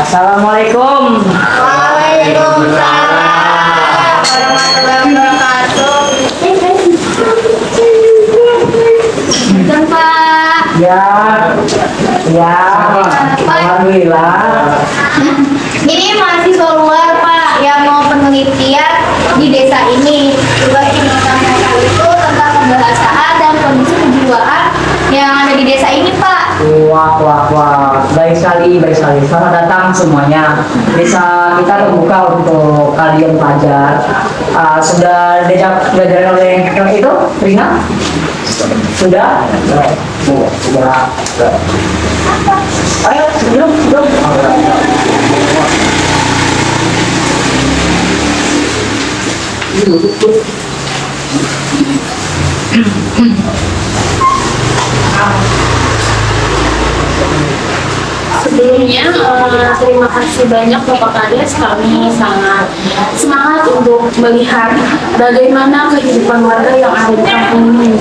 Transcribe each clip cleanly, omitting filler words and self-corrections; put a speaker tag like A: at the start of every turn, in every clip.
A: Assalamualaikum.
B: Waalaikumsalam warahmatullahi wabarakatuh. Dan Pak.
A: Ya, ya. Alhamdulillah.
B: Ini mahasiswa luar Pak yang mau penelitian di desa ini. Tugas penelitian mereka itu tentang pembahasaan dan kondisi kejiwaan yang ada di desa ini Pak.
A: Wah, wah, wah. Baik sekali, baik sekali. Selamat datang semuanya. Desa kita terbuka untuk kalian pelajar. Sudah diajak belajar oleh yang itu, Rina? Sudah? Sudah. Ayo, duduk.
C: Sebelumnya, terima kasih banyak Bapak Kades. Kami sangat semangat untuk melihat bagaimana kehidupan warga yang ada di kampung ini.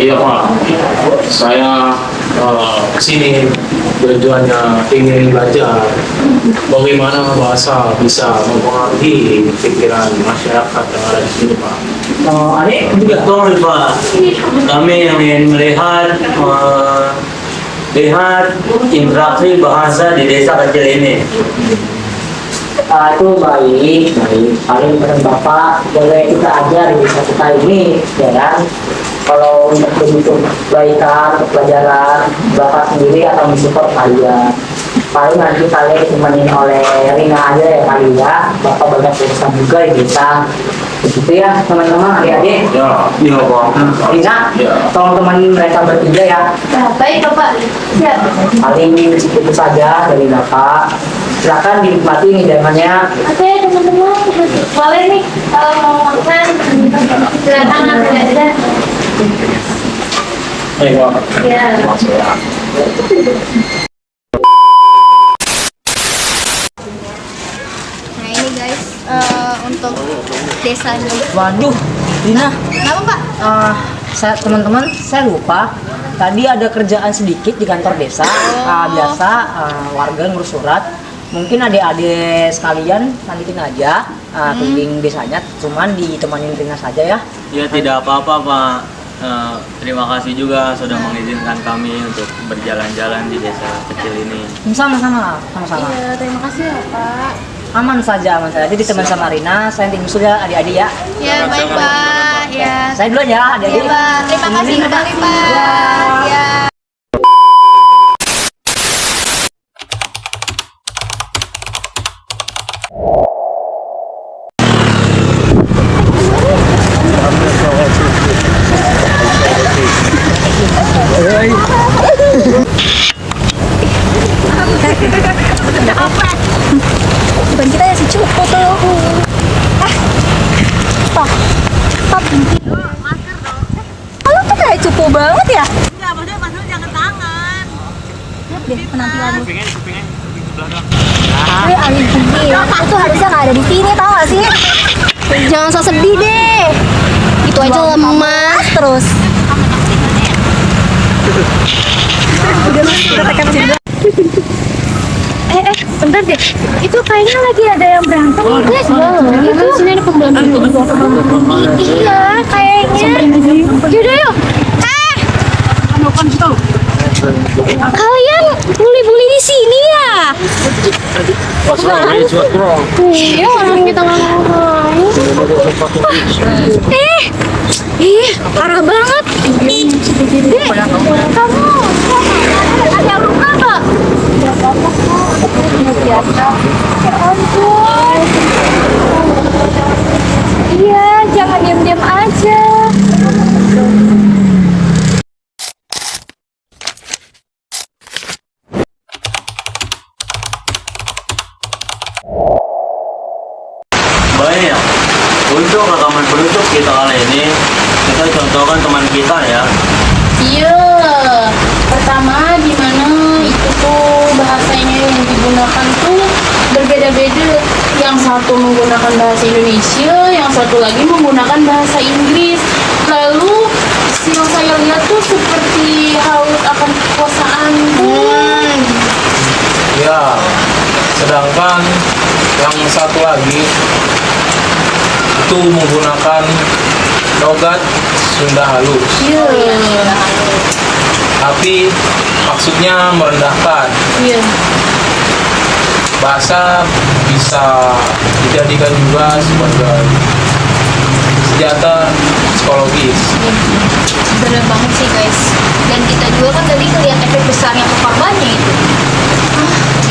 D: Iya Pak, saya kesini tujuannya ingin belajar bagaimana bahasa bisa mempengaruhi pikiran masyarakat yang ada di sini Pak.
A: Adik?
E: Betul Pak, kami ingin melihat interaksi bahasa di desa kecil ini.
A: Itu baik. Paling pesan Bapak boleh kita ajar di desa kita ini, ya kan? Kalau untuk kebaikan, pelajaran, Bapak sendiri akan mensupport kalian. Paling nanti kalian ditemenin oleh Rina aja ya kali ya. Bapak banyak urusan juga di desa. Begitu ya teman-teman, adik-adik.
D: Iya Pak.
A: Rina, tolong teman mereka bertiga ya.
B: Baik Bapak. Siap.
A: Paling itu saja dari Bapak. Silakan dinikmati hidangannya.
B: Oke teman-teman, boleh nih kalau mau makan silakan ambil aja.
D: Baik Pak.
B: Ya. Nah ini guys untuk desanya.
A: Waduh, Rina.
B: Kenapa Pak?
A: Teman-teman, saya lupa. Tadi ada kerjaan sedikit di kantor desa. Biasa warga ngurus surat. Mungkin adik-adik sekalian lanjutin aja keliling desanya. Cuman ditemanin Rina saja ya.
E: Ya tidak apa-apa Pak. Terima kasih juga sudah mengizinkan kami untuk berjalan-jalan di desa kecil ini.
A: Sama-sama.
C: Iya, terima kasih ya Pak.
A: Aman saja. Jadi teman sama Rina, saya tinggal sudah adik-adik ya.
B: Ya baik Pak. Ya.
A: Saya duluan ya adik-adik.
B: Iya Pak. Terima kasih kembali Pak. Ya.
F: Bukan kita ya si cupu tuh. Stop. Lu tuh kayak cupu banget ya?
G: Enggak, maksudnya pas lu jangan tangan.
F: Lihat deh penampilan lu. Angin tinggi. Lu tuh harusnya nggak ada di sini, tau gak sih? Jangan so sedih deh. Itu aja lemas terus. Udah tekan sini. Bentar deh. Itu kayaknya lagi ada yang berantem. Guys, itu sini ada pembantu. Iya, kayaknya. Yaudah yuk. Kalian bully-bully di sini ya? Iya, orang kita nggak mau. Parah banget. Dek, kamu ada luka nggak? Nggak apa-apa kok. Biasa. Ya ampun. Iya, jangan diam-diam aja.
E: Baik, untuk rekaman penutup kita kali ini, kita contohkan teman kita ya.
C: Iya. Pertama beda. Yang satu menggunakan bahasa Indonesia, yang satu lagi menggunakan bahasa Inggris. Lalu yang saya lihat tuh seperti haus akan kekuasaan.
D: Ya, sedangkan yang satu lagi itu menggunakan logat Sunda halus.
C: Iya.
D: Tapi maksudnya merendahkan.
C: Iya.
D: Bahasa bisa dijadikan juga sebagai senjata psikologis.
B: Bener banget sih guys. Dan kita juga kan tadi ngeliat efek besarnya ke korbannya itu.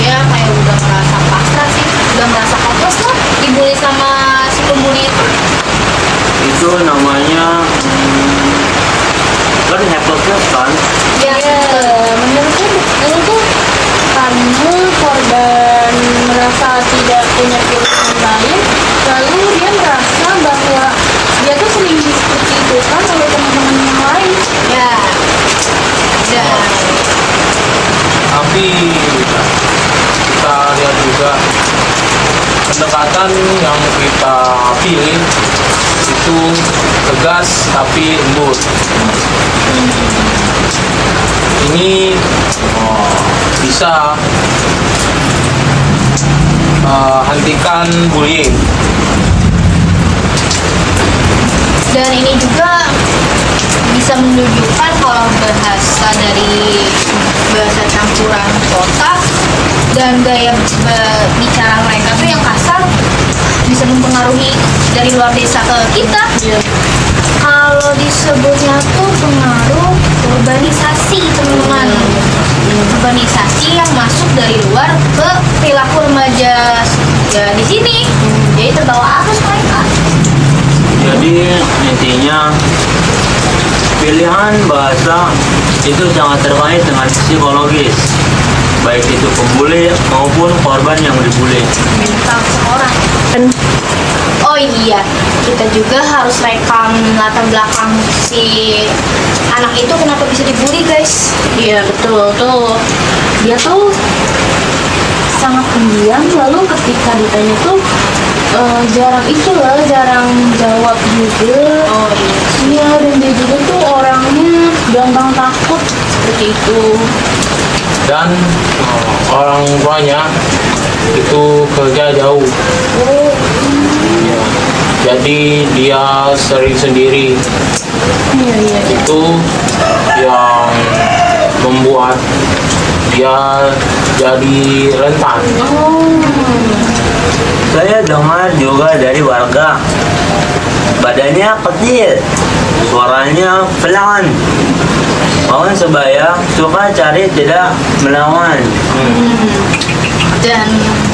B: Dia kayak udah merasa pasrah sih, udah merasa hopeless lah dibully sama si pembuli itu.
E: Itu namanya kan helpless kan.
B: Ya,
C: Menurutku betul tuh, karena korban merasa tidak punya pilihan lain, lalu dia merasa bahwa dia tuh sering seperti itu kan oleh teman-teman yang lain.
B: ya. Dan
D: Tapi kita lihat juga pendekatan yang kita pilih itu tegas tapi lembut. Ini bisa hentikan bullying.
B: dan ini juga bisa menunjukkan kalau bahasa dari bahasa campuran kota dan gaya bicara mereka tuh yang kasar bisa mempengaruhi dari luar desa ke kita. Kalau disebutnya tuh pengaruh urbanisasi teman-teman. Urbanisasi yang masuk dari luar ke perilaku remaja ya di sini. Jadi terbawa arus mereka.
E: Jadi intinya pilihan bahasa itu sangat terkait dengan psikologis, baik itu pembuli maupun korban yang dibully.
B: Mental seorang. Oh iya, kita juga harus rekam latar belakang si anak itu kenapa bisa dibully guys.
C: Iya betul tuh. Dia tuh sangat pendiam, lalu ketika ditanya tuh jarang jawab juga.
B: Oh iya.
C: Iya, dan dia juga tuh orangnya gampang takut seperti itu.
D: Dan orang tuanya itu kerja jauh. Ya, jadi dia sering sendiri.
C: Iya.
D: Itu yang membuat dia jadi rentan.
E: Saya dengar juga dari warga, badannya kecil, suaranya pelan. Kawan sebaya suka cari tidak melawan.
B: Dan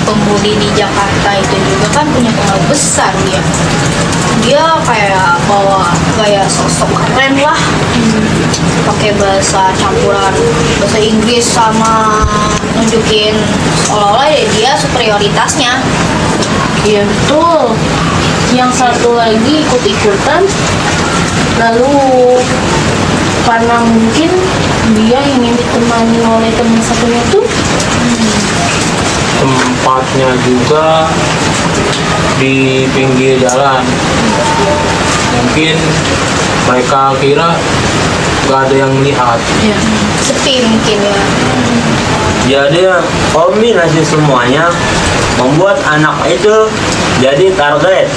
B: pembuli di Jakarta itu juga kan punya pengaruh besar dia. Dia kayak bawa gaya sosok keren lah. Pakai bahasa campuran bahasa Inggris sama nunjukin seolah-olah ya dia superioritasnya.
C: Iya betul. Yang satu lagi ikut-ikutan, lalu karena mungkin dia ingin ditemani oleh teman satunya tuh.
D: Tempatnya juga di pinggir jalan. Mungkin mereka kira gak ada yang melihat.
B: Sepi mungkin ya.
E: Jadi kombinasi semuanya membuat anak itu jadi target.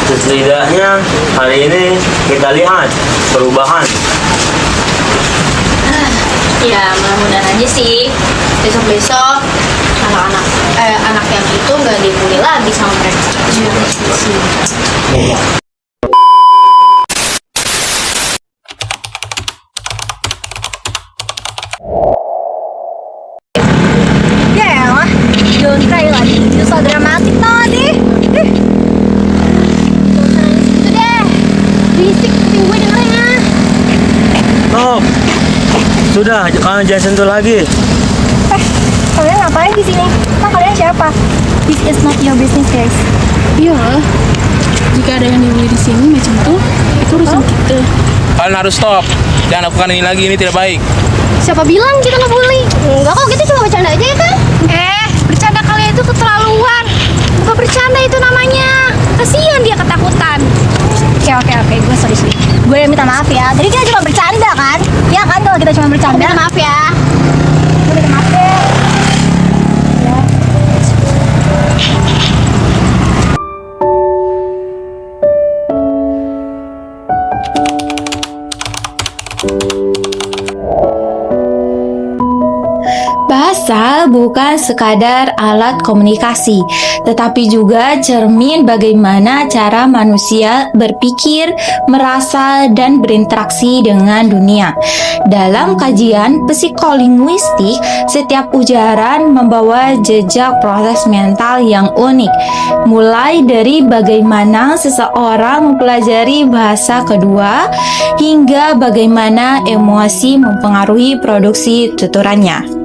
E: Setidaknya hari ini kita lihat perubahan.
B: Ya mudah-mudahan aja sih besok-besok anak yang itu nggak dibully lagi sama mereka.
F: Ya elah, don't cry lagi. Itu dramatik tadi. Gak usah nangis gitu deh. Berisik kuping gue dengernya.
E: Stop. Sudah, kalian jangan sentuh lagi.
F: Kalian ngapain di sini? Kalian siapa? This is not your business, guys.
C: Iya. Jika ada yang dibully di sini macam itu urusan kita.
D: Kalian harus stop. Jangan lakukan ini lagi, ini tidak baik.
F: Siapa bilang kita ngebully? Enggak kok, kita cuma bercanda aja ya kan? itu keterlaluan. Bukan bercanda itu namanya. Kasihan dia ketakutan. Oke, gue sorry. Gue minta maaf ya. Tadi kita cuma bercanda kan? Ya kan, kalau kita cuma bercanda. Minta maaf ya. Gue minta maaf deh.
H: Bahasa bukan sekadar alat komunikasi, tetapi juga cermin bagaimana cara manusia berpikir, merasa, dan berinteraksi dengan dunia. Dalam kajian psikolinguistik, setiap ujaran membawa jejak proses mental yang unik, mulai dari bagaimana seseorang mempelajari bahasa kedua, hingga bagaimana emosi mempengaruhi produksi tuturannya.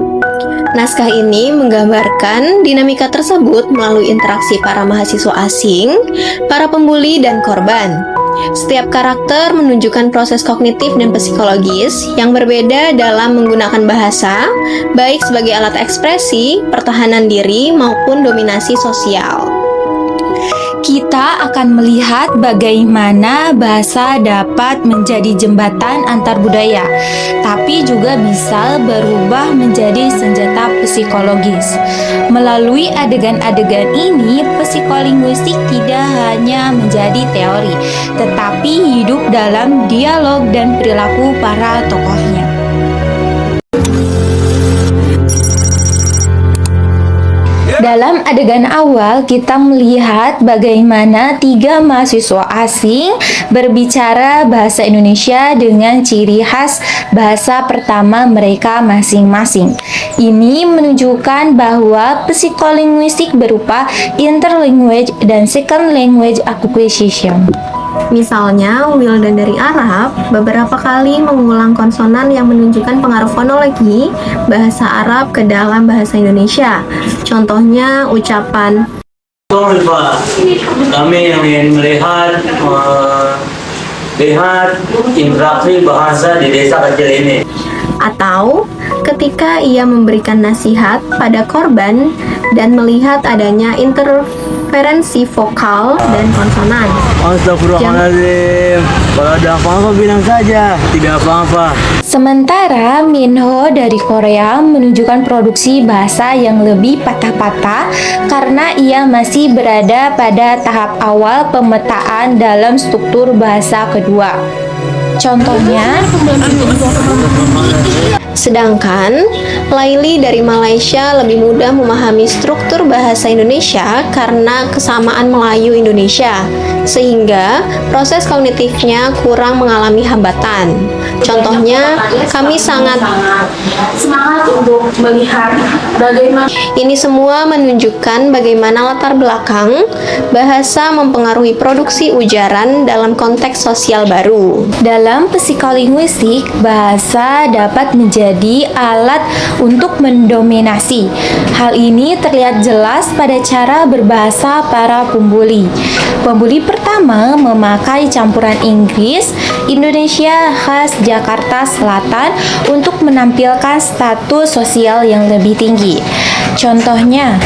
I: Naskah ini menggambarkan dinamika tersebut melalui interaksi para mahasiswa asing, para pembuli, dan korban. Setiap karakter menunjukkan proses kognitif dan psikologis yang berbeda dalam menggunakan bahasa, baik sebagai alat ekspresi, pertahanan diri, maupun dominasi sosial.
H: Kita akan melihat bagaimana bahasa dapat menjadi jembatan antar budaya, tapi juga bisa berubah menjadi senjata psikologis. Melalui adegan-adegan ini, psikolinguistik tidak hanya menjadi teori, tetapi hidup dalam dialog dan perilaku para tokohnya. Dalam adegan awal, kita melihat bagaimana 3 mahasiswa asing berbicara bahasa Indonesia dengan ciri khas bahasa pertama mereka masing-masing. Ini menunjukkan bahwa psikolinguistik berupa interlanguage dan second language acquisition.
I: Misalnya, Wildan dari Arab beberapa kali mengulang konsonan yang menunjukkan pengaruh fonologi bahasa Arab ke dalam bahasa Indonesia. Contohnya ucapan
E: Sorry Pak, kami ingin melihat interaksi bahasa di desa kecil ini.
I: atau ketika ia memberikan nasihat pada korban dan melihat adanya interferensi vokal dan konsonan.
E: Astagfirullahaladzim, kalau ada apa-apa bilang saja, tidak apa-apa.
H: Sementara Minho dari Korea menunjukkan produksi bahasa yang lebih patah-patah karena ia masih berada pada tahap awal pemetaan dalam struktur bahasa kedua. Contohnya,
I: sedangkan Laili dari Malaysia lebih mudah memahami struktur bahasa Indonesia karena kesamaan Melayu Indonesia, sehingga proses kognitifnya kurang mengalami hambatan. Contohnya, kami sangat
F: semangat untuk melihat bagaimana
I: ini semua menunjukkan bagaimana latar belakang bahasa mempengaruhi produksi ujaran dalam konteks sosial baru.
H: dalam psikolinguistik, bahasa dapat menjadi alat untuk mendominasi. Hal ini terlihat jelas pada cara berbahasa para pembuli. Pembuli pertama memakai campuran Inggris, Indonesia khas Jakarta Selatan untuk menampilkan status sosial yang lebih tinggi. Contohnya,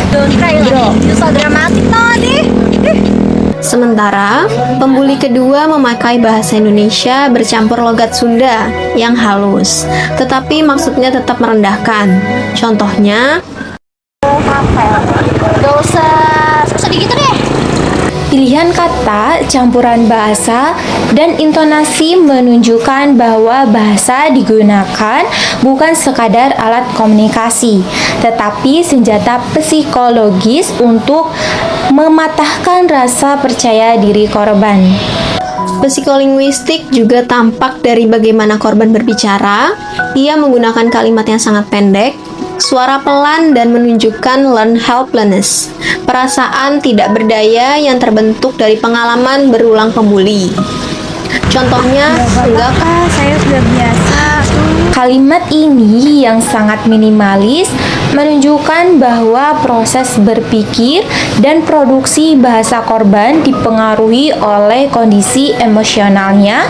H: bro,
F: dramatik tadi.
I: Sementara, pembuli kedua memakai bahasa Indonesia bercampur logat Sunda yang halus, tetapi maksudnya tetap merendahkan. Contohnya,
F: Gak usah sedikit deh.
H: pilihan kata, campuran bahasa, dan intonasi menunjukkan bahwa bahasa digunakan bukan sekadar alat komunikasi, tetapi senjata psikologis untuk mematahkan rasa percaya diri korban.
I: psikolinguistik juga tampak dari bagaimana korban berbicara. Ia menggunakan kalimat yang sangat pendek, suara pelan, dan menunjukkan learned helplessness, perasaan tidak berdaya yang terbentuk dari pengalaman berulang pembuli. Contohnya, enggak kak, saya sudah biasa.
H: Kalimat ini yang sangat minimalis menunjukkan bahwa proses berpikir dan produksi bahasa korban dipengaruhi oleh kondisi emosionalnya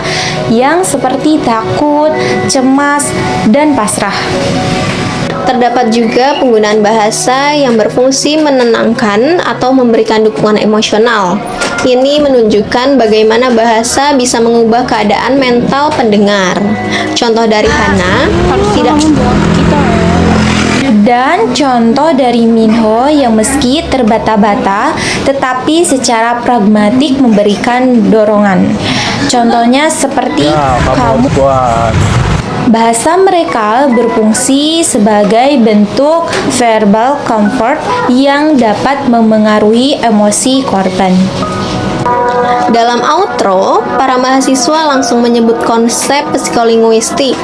H: yang seperti takut, cemas, dan pasrah.
I: Terdapat juga penggunaan bahasa yang berfungsi menenangkan atau memberikan dukungan emosional. Ini menunjukkan bagaimana bahasa bisa mengubah keadaan mental pendengar. Contoh dari Hana, tidak
H: Dan contoh dari Minho yang meski terbata-bata tetapi secara pragmatik memberikan dorongan. Contohnya seperti kamu.
D: buat.
H: Bahasa mereka berfungsi sebagai bentuk verbal comfort yang dapat memengaruhi emosi korban.
I: Dalam outro, para mahasiswa langsung menyebut konsep psikolinguistik,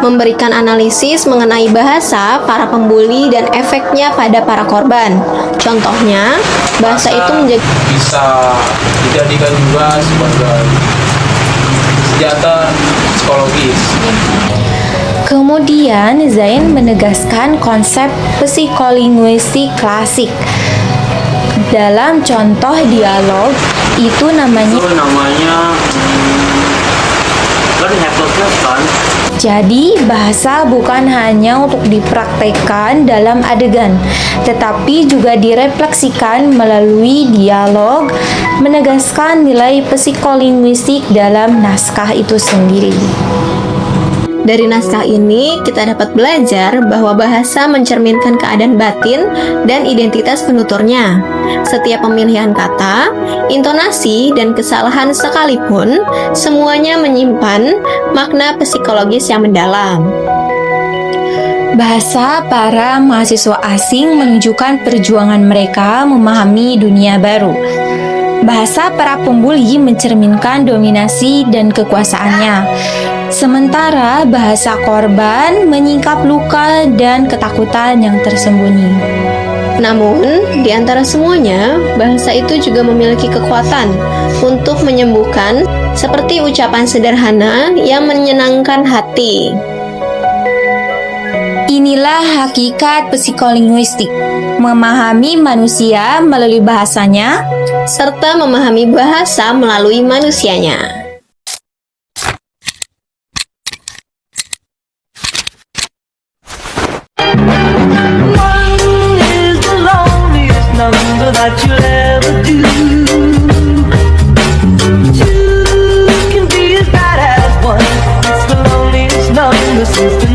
I: memberikan analisis mengenai bahasa para pembuli dan efeknya pada para korban. Contohnya, bahasa itu menjadi
D: bisa dijadikan juga sebagai senjata psikologis.
H: Kemudian Zain menegaskan konsep psikolinguistik klasik. Dalam contoh dialog itu namanya
E: kan hypnosis kan.
H: Jadi, bahasa bukan hanya untuk dipraktekkan dalam adegan, tetapi juga direfleksikan melalui dialog, menegaskan nilai psikolinguistik dalam naskah itu sendiri.
I: Dari naskah ini, kita dapat belajar bahwa bahasa mencerminkan keadaan batin dan identitas penuturnya. Setiap pemilihan kata, intonasi, dan kesalahan sekalipun, semuanya menyimpan makna psikologis yang mendalam.
H: Bahasa para mahasiswa asing menunjukkan perjuangan mereka memahami dunia baru. Bahasa para pembuli mencerminkan dominasi dan kekuasaannya. Sementara bahasa korban menyingkap luka dan ketakutan yang tersembunyi.
I: Namun, di antara semuanya, bahasa itu juga memiliki kekuatan untuk menyembuhkan, seperti ucapan sederhana yang menyenangkan hati.
H: Inilah hakikat psikolinguistik, memahami manusia melalui bahasanya,
I: serta memahami bahasa melalui manusianya.
J: That you'll ever do. Two can be as bad as one. It's the loneliest number since the